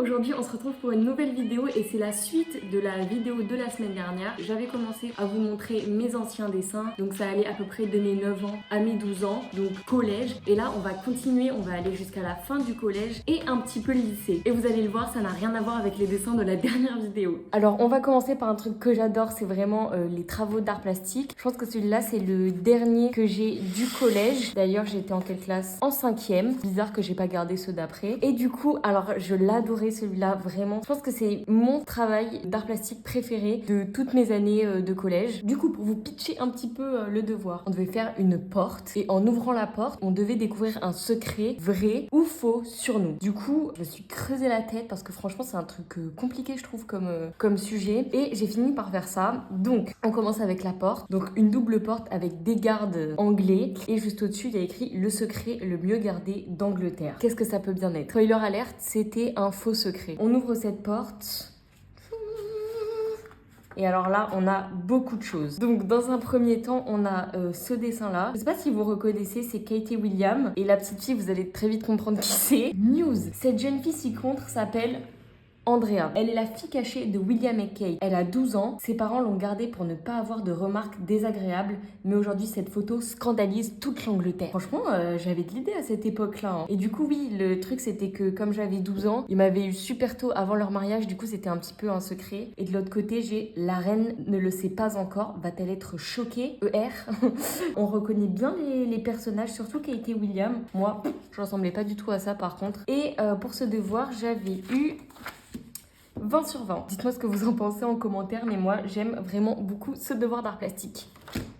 aujourd'hui on se retrouve pour une nouvelle vidéo et c'est la suite de la vidéo de la semaine dernière. J'avais commencé à vous montrer mes anciens dessins, donc ça allait à peu près de mes 9 ans à mes 12 ans, donc collège. Et là on va continuer, on va aller jusqu'à la fin du collège et un petit peu le lycée. Et vous allez le voir, ça n'a rien à voir avec les dessins de la dernière vidéo. Alors on va commencer par un truc que j'adore, c'est vraiment les travaux d'art plastique. Je pense que celui-là c'est le dernier que j'ai du collège. D'ailleurs j'étais en quelle classe? En 5e. Bizarre que j'ai pas gardé ceux d'après. Et du coup, alors je l'adorais celui-là, vraiment. Je pense que c'est mon travail d'art plastique préféré de toutes mes années de collège. Du coup, pour vous pitcher un petit peu le devoir, on devait faire une porte et en ouvrant la porte, on devait découvrir un secret vrai ou faux sur nous. Du coup, je me suis creusé la tête parce que franchement, c'est un truc compliqué, je trouve, comme sujet. Et j'ai fini par faire ça. Donc, on commence avec la porte. Donc, une double porte avec des gardes anglais. Et juste au-dessus, il y a écrit « Le secret le mieux gardé d'Angleterre ». Qu'est-ce que ça peut bien être? Spoiler alerte, c'était un faux secret. On ouvre cette porte. Et alors là, on a beaucoup de choses. Donc, dans un premier temps, on a ce dessin-là. Je sais pas si vous reconnaissez, c'est Katie Williams. Et la petite fille, vous allez très vite comprendre qui c'est. News. Cette jeune fille ci-contre s'appelle Andrea. Elle est la fille cachée de William et Kate. Elle a 12 ans. Ses parents l'ont gardée pour ne pas avoir de remarques désagréables. Mais aujourd'hui, cette photo scandalise toute l'Angleterre. Franchement, j'avais de l'idée à cette époque-là. Et du coup, oui, le truc, c'était que comme j'avais 12 ans, ils m'avaient eu super tôt avant leur mariage. Du coup, c'était un petit peu un secret. Et de l'autre côté, j'ai la reine ne le sait pas encore. Va-t-elle être choquée? ER. On reconnaît bien les personnages, surtout Katie Williams. Moi, je ressemblais pas du tout à ça par contre. Et pour ce devoir, j'avais eu 20 sur 20. Dites-moi ce que vous en pensez en commentaire, mais moi, j'aime vraiment beaucoup ce devoir d'art plastique.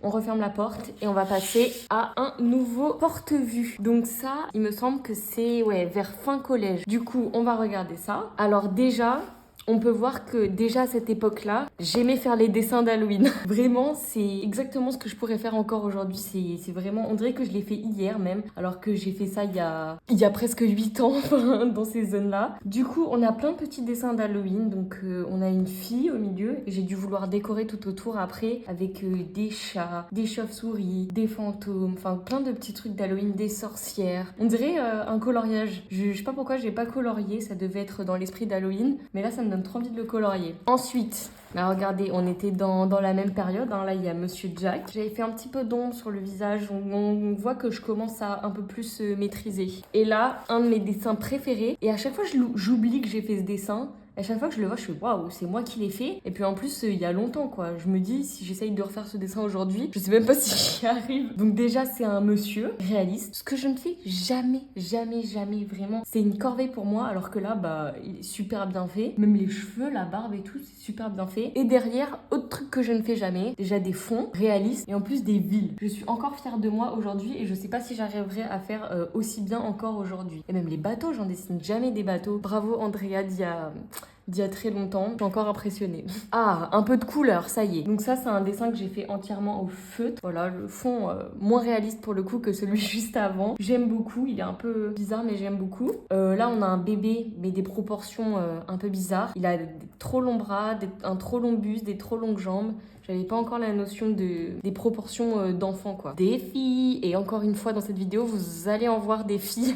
On referme la porte et on va passer à un nouveau porte-vue. Donc ça, il me semble que c'est vers fin collège. Du coup, on va regarder ça. Alors déjà, on peut voir que déjà à cette époque-là, j'aimais faire les dessins d'Halloween. Vraiment, c'est exactement ce que je pourrais faire encore aujourd'hui. C'est vraiment, on dirait que je l'ai fait hier même, alors que j'ai fait ça il y a presque 8 ans dans ces zones-là. Du coup, on a plein de petits dessins d'Halloween. Donc, on a une fille au milieu. Et j'ai dû vouloir décorer tout autour après avec des chats, des chauves-souris, des fantômes, enfin plein de petits trucs d'Halloween, des sorcières. On dirait un coloriage. Je sais pas pourquoi j'ai pas colorié, ça devait être dans l'esprit d'Halloween, mais là ça me donne trop envie de le colorier. Ensuite, bah regardez, on était dans la même période, hein. Là il y a Monsieur Jack. J'avais fait un petit peu d'ombre sur le visage, on voit que je commence à un peu plus maîtriser. Et là, un de mes dessins préférés, et à chaque fois j'oublie que j'ai fait ce dessin. À chaque fois que je le vois, je fais waouh, c'est moi qui l'ai fait. Et puis en plus, il y a longtemps quoi. Je me dis, si j'essaye de refaire ce dessin aujourd'hui, je sais même pas si j'y arrive. Donc déjà, c'est un monsieur réaliste. Ce que je ne fais jamais vraiment. C'est une corvée pour moi, alors que là, bah, il est super bien fait. Même les cheveux, la barbe et tout, c'est super bien fait. Et derrière, autre truc que je ne fais jamais, déjà des fonds réalistes et en plus des villes. Je suis encore fière de moi aujourd'hui et je sais pas si j'arriverai à faire aussi bien encore aujourd'hui. Et même les bateaux, j'en dessine jamais des bateaux. Bravo Andrea d'il y a très longtemps, je suis encore impressionnée. Ah, un peu de couleur, ça y est. Donc ça, c'est un dessin que j'ai fait entièrement au feutre. Voilà, le fond moins réaliste pour le coup que celui juste avant. J'aime beaucoup, il est un peu bizarre, mais j'aime beaucoup. Là, on a un bébé, mais des proportions un peu bizarres. Il a des trop longs bras, un trop long buste, des trop longues jambes. J'avais pas encore la notion des proportions d'enfants, quoi. Des filles. Et encore une fois, dans cette vidéo, vous allez en voir des filles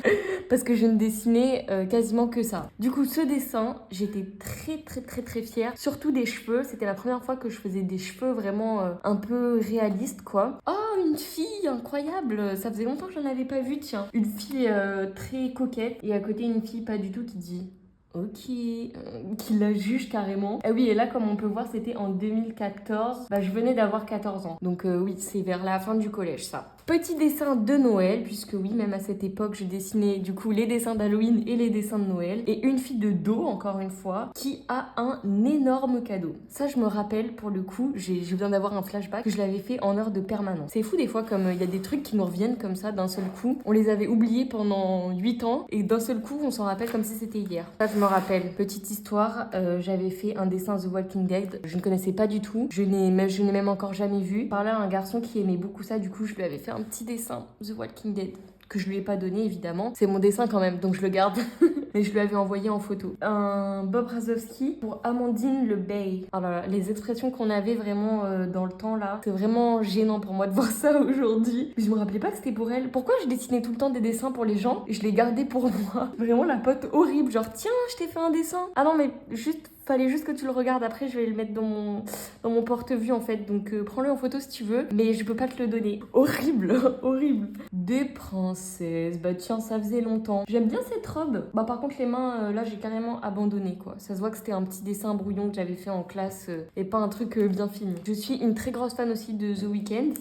parce que je ne dessinais quasiment que ça. Du coup, ce dessin, j'étais très fière. Surtout des cheveux. C'était la première fois que je faisais des cheveux vraiment un peu réalistes, quoi. Oh, une fille incroyable. Ça faisait longtemps que j'en avais pas vu, tiens. Une fille très coquette. Et à côté, une fille pas du tout qui dit... Ok, qui la juge carrément. Ah oui, et là, comme on peut voir, c'était en 2014. Bah, je venais d'avoir 14 ans. Donc oui, c'est vers la fin du collège, ça. Petit dessin de Noël, puisque oui, même à cette époque, je dessinais du coup les dessins d'Halloween et les dessins de Noël. Et une fille de dos, encore une fois, qui a un énorme cadeau. Ça, je me rappelle, pour le coup, je viens d'avoir un flashback, que je l'avais fait en heure de permanence. C'est fou des fois, comme il y a des trucs qui nous reviennent comme ça d'un seul coup. On les avait oubliés pendant 8 ans, et d'un seul coup, on s'en rappelle comme si c'était hier. Ça, je me rappelle. Petite histoire, j'avais fait un dessin The Walking Dead. Je ne connaissais pas du tout. Je n'ai même encore jamais vu. Par là, un garçon qui aimait beaucoup ça, du coup, je lui avais fait un petit dessin The Walking Dead. que je lui ai pas donné évidemment. C'est mon dessin quand même, donc je le garde. Mais je lui avais envoyé en photo. Un Bob Razowski pour Amandine Le Bay. Alors là, les expressions qu'on avait vraiment dans le temps là, c'est vraiment gênant pour moi de voir ça aujourd'hui. Je me rappelais pas que c'était pour elle. Pourquoi je dessinais tout le temps des dessins pour les gens et je les gardais pour moi? Vraiment la pote horrible, genre tiens, je t'ai fait un dessin. Ah non mais juste... Fallait juste que tu le regardes, après je vais le mettre dans mon porte-vue en fait, donc prends-le en photo si tu veux, mais je peux pas te le donner. Horrible, horrible. Des princesses, bah tiens ça faisait longtemps. J'aime bien cette robe. Bah par contre les mains, là j'ai carrément abandonné quoi. Ça se voit que c'était un petit dessin brouillon que j'avais fait en classe et pas un truc bien fini. Je suis une très grosse fan aussi de The Weeknd.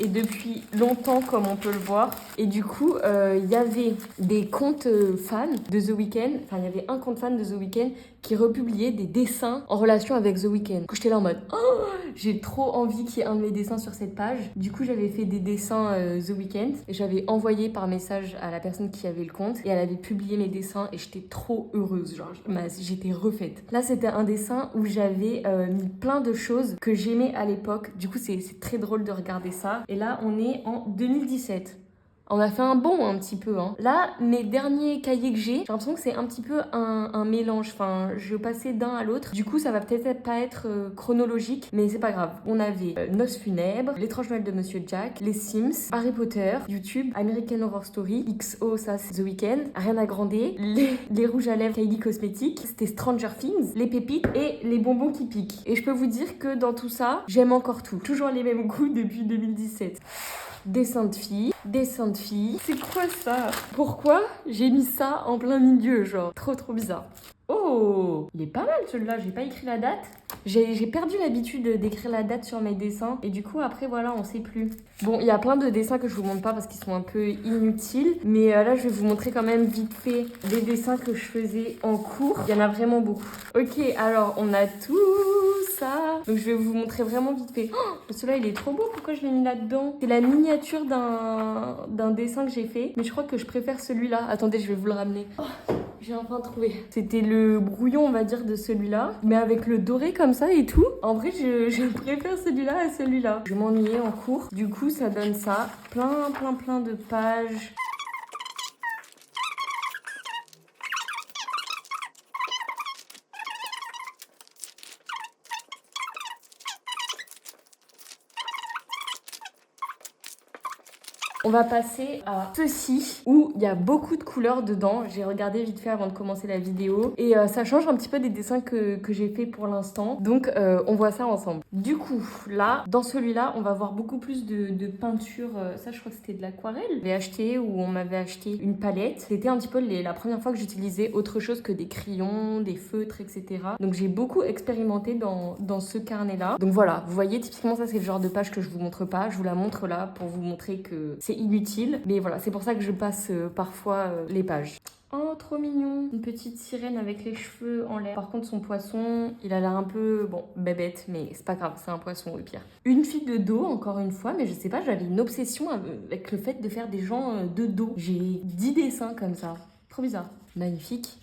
Et depuis longtemps, comme on peut le voir. Et du coup, il y avait des comptes fans de The Weeknd. Enfin, il y avait un compte fan de The Weeknd qui republiait des dessins en relation avec The Weeknd. Du coup, j'étais là en mode oh, j'ai trop envie qu'il y ait un de mes dessins sur cette page. Du coup, j'avais fait des dessins The Weeknd et j'avais envoyé par message à la personne qui avait le compte et elle avait publié mes dessins et j'étais trop heureuse. Genre, j'étais refaite. Là, c'était un dessin où j'avais mis plein de choses que j'aimais à l'époque. Du coup, c'est très drôle de regarder ça. Et là, on est en 2017. On a fait un bond un petit peu. Hein. Là, mes derniers cahiers que j'ai l'impression que c'est un petit peu un mélange. Enfin, je passais d'un à l'autre. Du coup, ça va peut-être pas être chronologique, mais c'est pas grave. On avait Noces funèbres, L'étrange Noël de Monsieur Jack, Les Sims, Harry Potter, YouTube, American Horror Story, XO, ça c'est The Weeknd, Ariana Grande, les rouges à lèvres Kylie Cosmetics, c'était Stranger Things, les pépites et les bonbons qui piquent. Et je peux vous dire que dans tout ça, j'aime encore tout. Toujours les mêmes goûts depuis 2017. Dessin de fille. C'est quoi ça? Pourquoi j'ai mis ça en plein milieu, genre? Trop bizarre. Oh, il est pas mal celui-là, j'ai pas écrit la date. J'ai perdu l'habitude d'écrire la date sur mes dessins et du coup après voilà on sait plus. Bon il y a plein de dessins que je vous montre pas parce qu'ils sont un peu inutiles mais là je vais vous montrer quand même vite fait des dessins que je faisais en cours. Il y en a vraiment beaucoup. Ok alors on a tout ça. Donc je vais vous montrer vraiment vite fait. Oh, celui-là il est trop beau, pourquoi je l'ai mis là-dedans? C'est la miniature d'un dessin que j'ai fait mais je crois que je préfère celui-là. Attendez je vais vous le ramener. Oh. J'ai enfin trouvé. C'était le brouillon, on va dire, de celui-là. Mais avec le doré comme ça et tout. En vrai, je préfère celui-là à celui-là. Je m'ennuyais en cours. Du coup, ça donne ça. Plein de pages. On va passer à ceci, où il y a beaucoup de couleurs dedans. J'ai regardé vite fait avant de commencer la vidéo. Et ça change un petit peu des dessins que j'ai fait pour l'instant. Donc, on voit ça ensemble. Du coup, là, dans celui-là, on va voir beaucoup plus de peinture. Ça, je crois que c'était de l'aquarelle. J'avais acheté, ou on m'avait acheté une palette. C'était un petit peu la première fois que j'utilisais autre chose que des crayons, des feutres, etc. Donc, j'ai beaucoup expérimenté dans ce carnet-là. Donc, voilà. Vous voyez, typiquement, ça, c'est le genre de page que je vous montre pas. Je vous la montre là pour vous montrer que c'est inutile, mais voilà, c'est pour ça que je passe parfois les pages. Oh, trop mignon. Une petite sirène avec les cheveux en l'air. Par contre, son poisson, il a l'air un peu, bon, bébête, mais c'est pas grave, c'est un poisson au pire. Une fille de dos, encore une fois, mais je sais pas, j'avais une obsession avec le fait de faire des gens de dos. J'ai 10 dessins comme ça. Trop bizarre. Magnifique,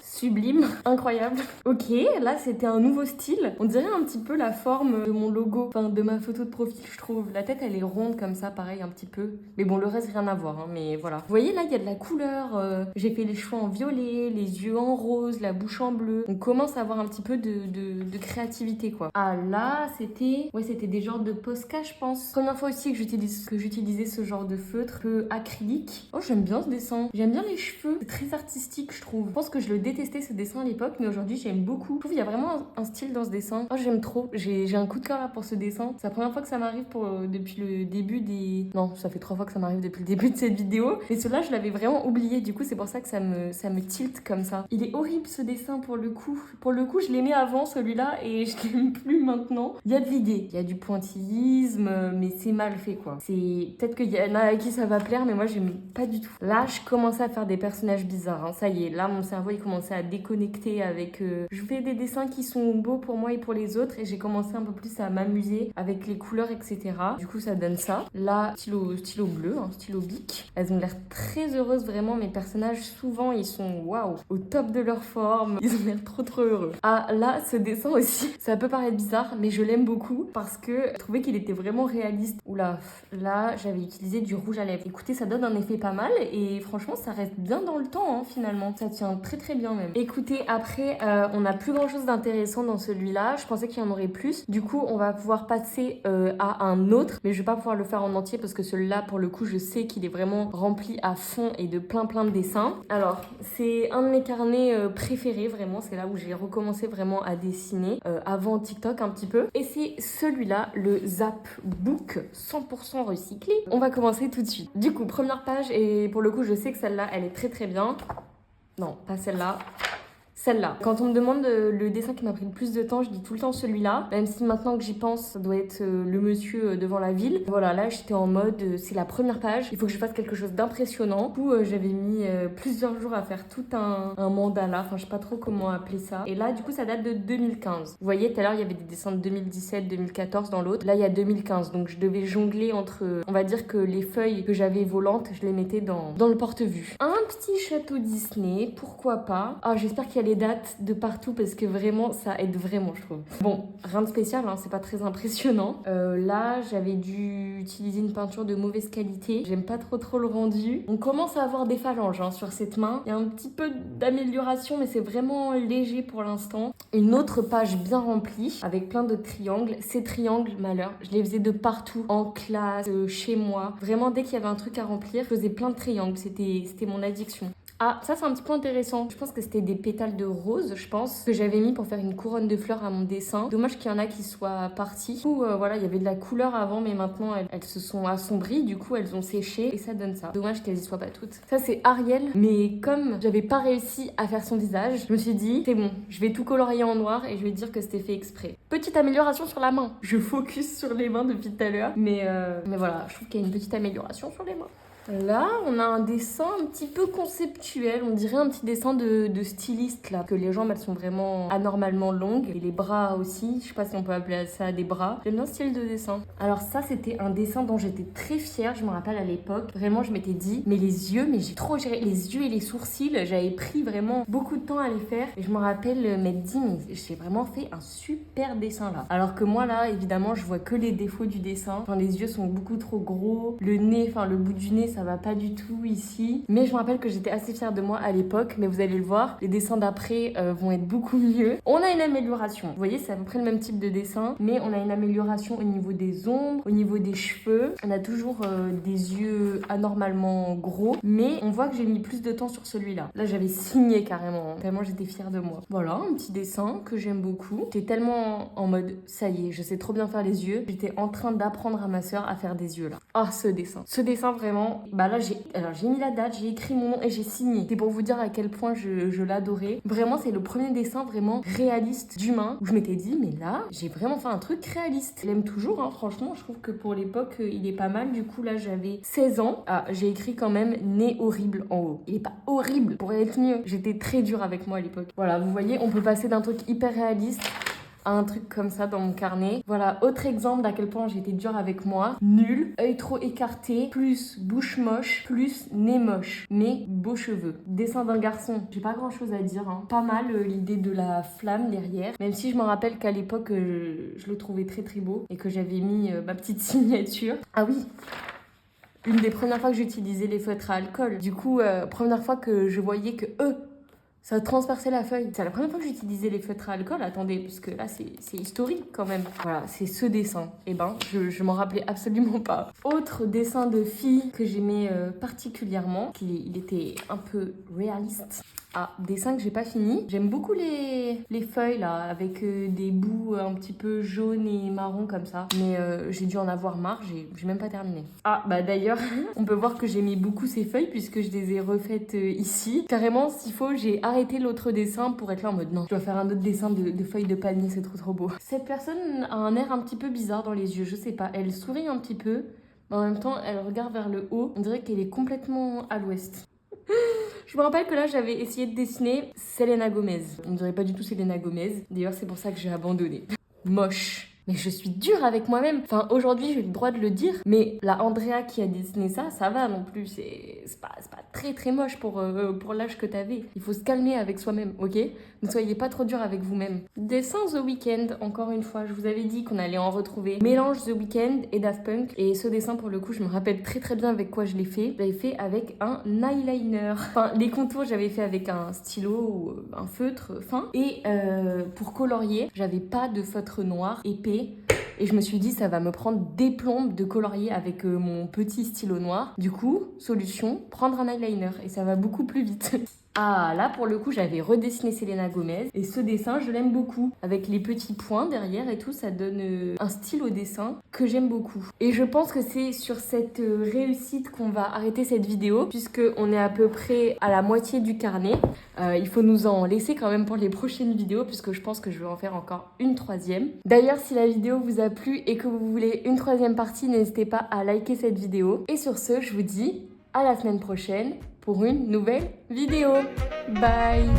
sublime, incroyable. Ok, là c'était un nouveau style. On dirait un petit peu la forme de mon logo, enfin de ma photo de profil, je trouve. La tête elle est ronde comme ça, pareil un petit peu. Mais bon, le reste rien à voir, hein, mais voilà. Vous voyez là, il y a de la couleur. J'ai fait les cheveux en violet, les yeux en rose, la bouche en bleu. On commence à avoir un petit peu de créativité quoi. Ah là, c'était des genres de Posca, je pense. Première fois aussi que j'utilisais ce genre de feutre, peu acrylique. Oh, j'aime bien ce dessin. J'aime bien les cheveux. C'est très artistique je trouve. Je pense que je le détestais ce dessin à l'époque mais aujourd'hui j'aime beaucoup. Je trouve qu'il y a vraiment un style dans ce dessin. Oh j'aime trop. J'ai un coup de cœur là pour ce dessin. C'est la première fois que ça m'arrive depuis le début des... Non, ça fait 3 fois que ça m'arrive depuis le début de cette vidéo. Et celui-là je l'avais vraiment oublié. Du coup c'est pour ça que ça me tilte comme ça. Il est horrible ce dessin pour le coup. Pour le coup je l'aimais avant celui-là et je l'aime plus maintenant. Il y a de l'idée. Il y a du pointillisme mais c'est mal fait quoi. C'est... Peut-être qu'il y en a à qui ça va plaire mais moi j'aime pas du tout. Là je commençais à faire des personnages bizarres. bizarre, hein. Ça y est, là mon cerveau il commençait à déconnecter avec... Je fais des dessins qui sont beaux pour moi et pour les autres et j'ai commencé un peu plus à m'amuser avec les couleurs, etc. Du coup ça donne ça. Là, stylo bleu, hein, stylo bic. Elles ont l'air très heureuses vraiment. Mes personnages souvent ils sont waouh, au top de leur forme. Ils ont l'air trop heureux. Ah là, ce dessin aussi, ça peut paraître bizarre mais je l'aime beaucoup parce que je trouvais qu'il était vraiment réaliste. Oula, là j'avais utilisé du rouge à lèvres. Écoutez, ça donne un effet pas mal et franchement ça reste bien dans le temps hein, finalement. Ça tient très bien même. Écoutez, après on n'a plus grand chose d'intéressant dans celui-là. Je pensais qu'il y en aurait plus. Du coup on va pouvoir passer à un autre, mais je vais pas pouvoir le faire en entier parce que celui-là pour le coup je sais qu'il est vraiment rempli à fond et de plein de dessins. Alors c'est un de mes carnets préférés vraiment. C'est là où j'ai recommencé vraiment à dessiner avant TikTok un petit peu. Et c'est celui-là, le Zap Book 100% recyclé. On va commencer tout de suite. Du coup, première page et pour le coup, je sais que celle-là, elle est très bien. Non, pas celle-là. Celle-là. Quand on me demande le dessin qui m'a pris le plus de temps, je dis tout le temps celui-là. Même si maintenant que j'y pense, ça doit être le monsieur devant la ville. Voilà, là j'étais en mode, c'est la première page, il faut que je fasse quelque chose d'impressionnant. Du coup, j'avais mis plusieurs jours à faire tout un mandala, enfin je sais pas trop comment appeler ça. Et là, du coup, ça date de 2015. Vous voyez, tout à l'heure, il y avait des dessins de 2017, 2014 dans l'autre. Là, il y a 2015, donc je devais jongler entre, on va dire que les feuilles que j'avais volantes, je les mettais dans le porte-vue. Un petit château Disney, pourquoi pas. Ah, j'espère qu'il y a les dates de partout parce que vraiment ça aide vraiment je trouve. Bon, rien de spécial hein, c'est pas très impressionnant. Là j'avais dû utiliser une peinture de mauvaise qualité, j'aime pas trop le rendu. On commence à avoir des phalanges hein, sur cette main, il y a un petit peu d'amélioration mais c'est vraiment léger pour l'instant. Une autre page bien remplie avec plein de triangles. Ces triangles, malheur, je les faisais de partout, en classe, chez moi. Vraiment dès qu'il y avait un truc à remplir, je faisais plein de triangles, c'était mon addiction. Ah, ça c'est un petit peu intéressant. Je pense que c'était des pétales de rose, je pense, que j'avais mis pour faire une couronne de fleurs à mon dessin. Dommage qu'il y en a qui soient partis. Du coup, voilà, il y avait de la couleur avant, mais maintenant elles se sont assombries. Du coup, elles ont séché et ça donne ça. Dommage qu'elles y soient pas toutes. Ça c'est Ariel, mais comme j'avais pas réussi à faire son visage, je me suis dit, c'est bon, je vais tout colorier en noir et je vais dire que c'était fait exprès. Petite amélioration sur la main. Je focus sur les mains depuis tout à l'heure, mais voilà, je trouve qu'il y a une petite amélioration sur les mains. Là, on a un dessin un petit peu conceptuel, on dirait un petit dessin de styliste là, que les jambes elles sont vraiment anormalement longues et les bras aussi, je sais pas si on peut appeler ça des bras. J'aime bien ce style de dessin. Alors ça, c'était un dessin dont j'étais très fière, je me rappelle à l'époque. Vraiment, je m'étais dit, mais les yeux, mais j'ai trop géré les yeux et les sourcils, j'avais pris vraiment beaucoup de temps à les faire et je me rappelle m'être dit, mais j'ai vraiment fait un super dessin là. Alors que moi là, évidemment, je vois que les défauts du dessin. Enfin, les yeux sont beaucoup trop gros, le nez, enfin le bout du nez, ça va pas du tout ici. Mais je me rappelle que j'étais assez fière de moi à l'époque. Mais vous allez le voir, les dessins d'après vont être beaucoup mieux. On a une amélioration. Vous voyez, c'est à peu près le même type de dessin. Mais on a une amélioration au niveau des ombres, au niveau des cheveux. On a toujours des yeux anormalement gros. Mais on voit que j'ai mis plus de temps sur celui-là. Là, j'avais signé carrément. Tellement j'étais fière de moi. Voilà, un petit dessin que j'aime beaucoup. J'étais tellement en mode, ça y est, je sais trop bien faire les yeux. J'étais en train d'apprendre à ma soeur à faire des yeux là. Ah, ce dessin. Ce dessin vraiment, bah là j'ai mis la date, j'ai écrit mon nom et j'ai signé. C'est pour vous dire à quel point je l'adorais. Vraiment, c'est le premier dessin vraiment réaliste d'humain où je m'étais dit, mais là, j'ai vraiment fait un truc réaliste. Je l'aime toujours, hein, franchement, je trouve que pour l'époque, il est pas mal. Du coup, là, j'avais 16 ans. Ah, j'ai écrit quand même nez horrible en haut. Il est pas horrible, pourrait être mieux. J'étais très dure avec moi à l'époque. Voilà, vous voyez, on peut passer d'un truc hyper réaliste à un truc comme ça dans mon carnet. Voilà, autre exemple d'à quel point j'ai été dure avec moi. Nul, œil trop écarté, plus bouche moche, plus nez moche, mais beaux cheveux. Dessin d'un garçon, j'ai pas grand chose à dire, hein. Pas mal l'idée de la flamme derrière, même si je me rappelle qu'à l'époque je le trouvais très beau et que j'avais mis ma petite signature. Ah oui, une des premières fois que j'utilisais les feutres à alcool. Du coup, première fois que je voyais que ça transperçait la feuille. C'est la première fois que j'utilisais les feutres à alcool. Attendez, parce que là, c'est historique quand même. Voilà, c'est ce dessin. Eh ben, je m'en rappelais absolument pas. Autre dessin de fille que j'aimais particulièrement, il était un peu réaliste. Ah, dessin que j'ai pas fini. J'aime beaucoup les feuilles là, avec des bouts un petit peu jaunes et marron comme ça. Mais j'ai dû en avoir marre, j'ai même pas terminé. Ah, bah d'ailleurs, on peut voir que j'aimais beaucoup ces feuilles puisque je les ai refaites ici. Carrément, s'il faut, j'ai arrêté l'autre dessin pour être là en mode non, je dois faire un autre dessin de feuilles de palmier, c'est trop beau. Cette personne a un air un petit peu bizarre dans les yeux, je sais pas. Elle sourit un petit peu, mais en même temps, elle regarde vers le haut. On dirait qu'elle est complètement à l'ouest. Je me rappelle que là, j'avais essayé de dessiner Selena Gomez. On ne dirait pas du tout Selena Gomez. D'ailleurs, c'est pour ça que j'ai abandonné. Moche. Mais je suis dure avec moi-même. Enfin, aujourd'hui, j'ai le droit de le dire. Mais la Andrea qui a dessiné ça, ça va non plus. C'est pas très très moche pour l'âge que t'avais. Il faut se calmer avec soi-même, ok? Ne soyez pas trop dur avec vous-même. Dessin The Weeknd, encore une fois. Je vous avais dit qu'on allait en retrouver. Mélange The Weeknd et Daft Punk. Et ce dessin, pour le coup, je me rappelle très très bien avec quoi je l'ai fait. Je l'avais fait avec un eyeliner. Enfin, les contours, j'avais fait avec un stylo ou un feutre fin. Et pour colorier, j'avais pas de feutre noir épais. Et je me suis dit, ça va me prendre des plombes de colorier avec mon petit stylo noir. Du coup, solution, prendre un eyeliner. Et ça va beaucoup plus vite. Ah, là, pour le coup, j'avais redessiné Selena Gomez. Et ce dessin, je l'aime beaucoup. Avec les petits points derrière et tout, ça donne un style au dessin que j'aime beaucoup. Et je pense que c'est sur cette réussite qu'on va arrêter cette vidéo, puisqu'on est à peu près à la moitié du carnet. Il faut nous en laisser quand même pour les prochaines vidéos, puisque je pense que je vais en faire encore une troisième. D'ailleurs, si la vidéo vous a plu et que vous voulez une troisième partie, n'hésitez pas à liker cette vidéo. Et sur ce, je vous dis à la semaine prochaine pour une nouvelle vidéo. Bye!